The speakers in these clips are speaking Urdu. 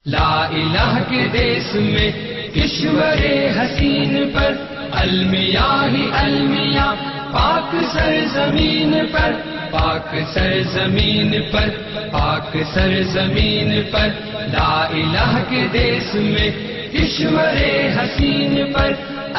لا الہ کے دیس میں کشور حسین پر المیاہ المیاں پاک سرزمین پر پاک سرزمین پر پاک سرزمین پر لا الہ کے دیس میں کشور حسین پر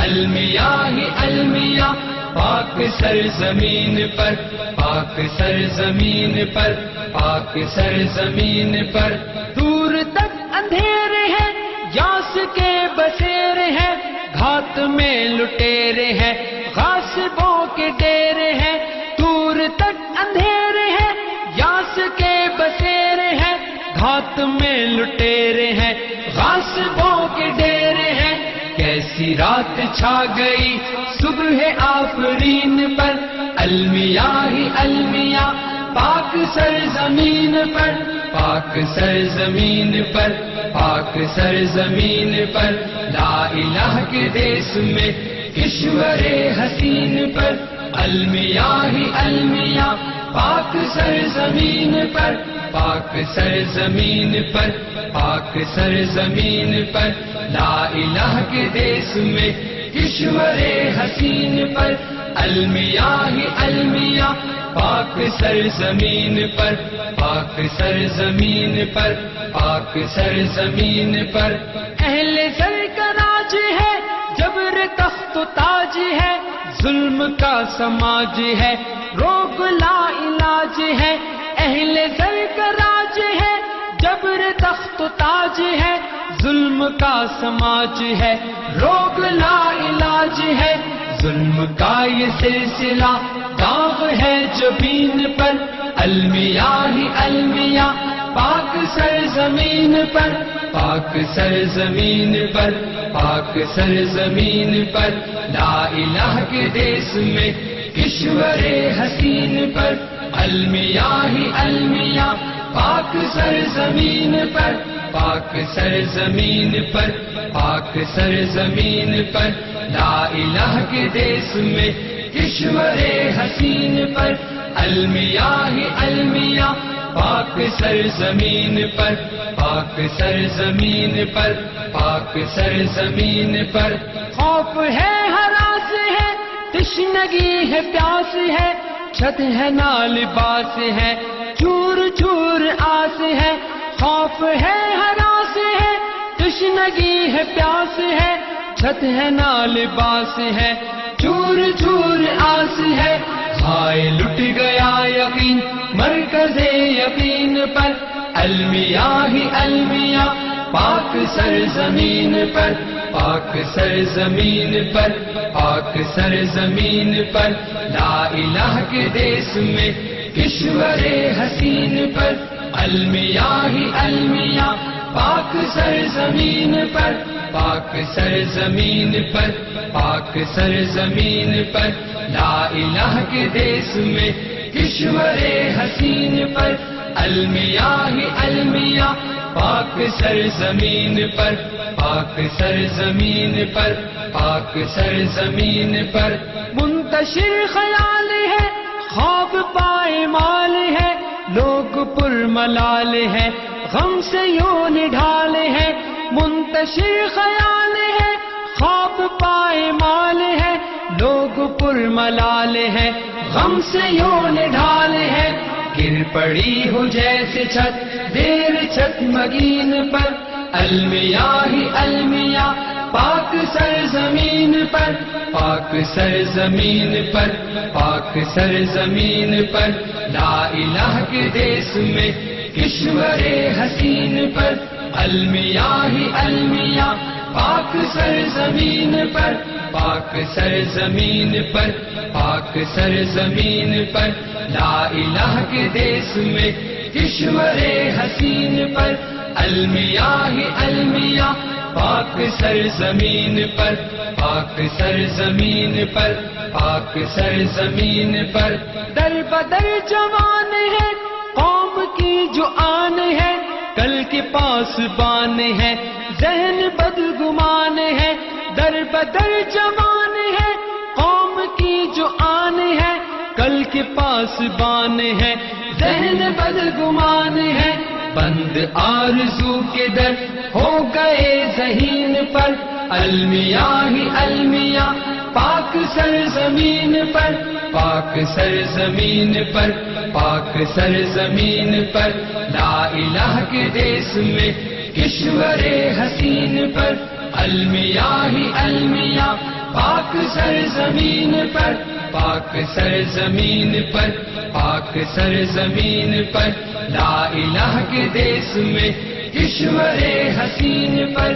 المیاہ المیاں پاک سرزمین پر پاک سرزمین پر پاک سرزمین پر دور تک اندھیرے ہیں یاس کے بسیرے ہیں گھات میں لٹیرے ہیں غاصبوں کے ڈیرے ہیں دور تک اندھیرے ہیں یاس کے بسیرے ہیں گھات میں لٹیرے ہیں غاصبوں کے ڈیرے ہیں کیسی رات چھا گئی صبح آفرین پر المیاہ المیاں پاک سرزمین پر پاک سرزمین پر پاک سرزمین پر لا الہ کے دیس میں کشور حسین پر المیاہ المیاں پاک سرزمین پر پاک سرزمین پر پاک سرزمین پر لا الہ کے دیس میں کشور حسین پر المیاہ المیاں پاک سرزمین پر پاک سرزمین پر پاک سرزمین پر اہل سر کا راج ہے جبر تخت و تاج ہے ظلم کا سماج ہے روگ لا علاج ہے اہل سر کا راج ہے جبر تخت و تاج ہے ظلم کا سماج ہے روگ لا علاج ہے ظلم کا یہ سلسلہ داغ ہے جبین پر المیاہ المیاں پاک سرزمین پر پاک سرزمین پر پاک سرزمین پر لا الہ کے دیس میں کشور حسین پر المیاہ المیاں پاک سرزمین پر پاک سرزمین پر پاک سرزمین پر لا الہ کے دیس میں کشور حسین پر المیاہ المیاں پاک سرزمین پر پاک سرزمین پر پاک سرزمین پر خوف ہے ہراس ہے تشنگی ہے پیاس ہے چھت ہے نہ لباس ہے چور چور آس ہے خوف ہے ہراس ہے تشنگی ہے پیاس ہے چھت ہے نہ لباس ہے چور چور آس ہے ہائے لٹ گیا یقین مرکز یقین پر المیاہ المیاں پاک سرزمین پر پاک سرزمین پر پاک سرزمین پر لا الہ کے دیس میں کشور حسین پر المیاہ المیاں پاک سرزمین پر پاک سرزمین پر پاک سرزمین پر لا الہ کے دیس میں کشور حسین پر المیاہ المیاں پاک سرزمین پر پاک سرزمین پر پاک سرزمین پر منتشر خیال ہے خواب پائمال ہے لوگ پر ملال ہے غم سے یوں نڈھال ہے منتشر خیال ہے خواب پائمال ہے لوگ پر ملال ہے غم سے یوں نڈھال ہے گر پڑی ہو جیسے چھت دیر چھت مگین پر المیاہ المیاں پاک سرزمین پر پاک سرزمین پر پاک سرزمین پر لا الہ کے دیس میں کشور حسین پر المیاہ المیاں پاک سرزمین پر پاک سرزمین پر پاک سرزمین پر لا الہ کے دیس میں کشور حسین پر المیاہ المیاں پاک سرزمین پر پاک سرزمین پر پاک سرزمین پر در بدر جوان ہے قوم کی جو آن ہے کل کے پاس بان ہے ذہن بدگمان ہے در بدر جوان ہے قوم کی جو آن ہے کل کے پاس بان ہے ذہن بدگمان ہے بند آرزو کے در ہو گئے ذہین پر، المیاں ہی المیاں پاک سرزمین پر، پاک سرزمین پر، پاک سرزمین پر، لا الہ کے دیس میں کشور حسین پر، المیاں ہی المیاں پاک سرزمین پر، پاک سرزمین پر، پاک سرزمین پر، لا الہ کے دیس میں کشور حسین پر،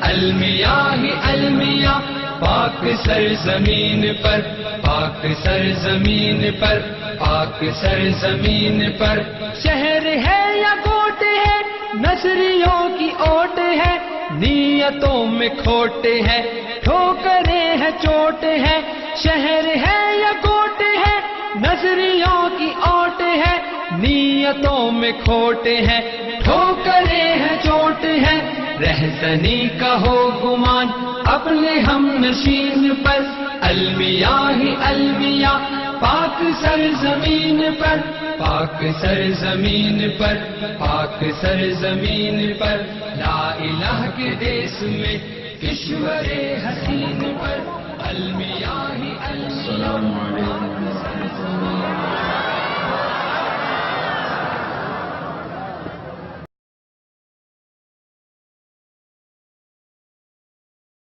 المیاں ہی المیاں پاک سرزمین پر، پاک سرزمین پر، پاک سرزمین پر، شہر ہے یا کوٹ ہے نصریوں کی اوٹ ہے، نیتوں میں کھوٹ ہے ٹھوکریں ہیں چوٹ ہے، شہر ہے یا کوٹ ہے نصریوں کی اوٹ ہے، نیتوں میں کھوٹ ہے ٹھوکریں ہیں چوٹ ہے، رہزنی کا ہو گمان اپنے ہم نشین پر، المیاں ہی المیاں پاک سرزمین پر، پاک سرزمین پر، پاک سرزمین پر، لا الہ کے دیس میں کشور حسین پر، المیاں ہی المیاں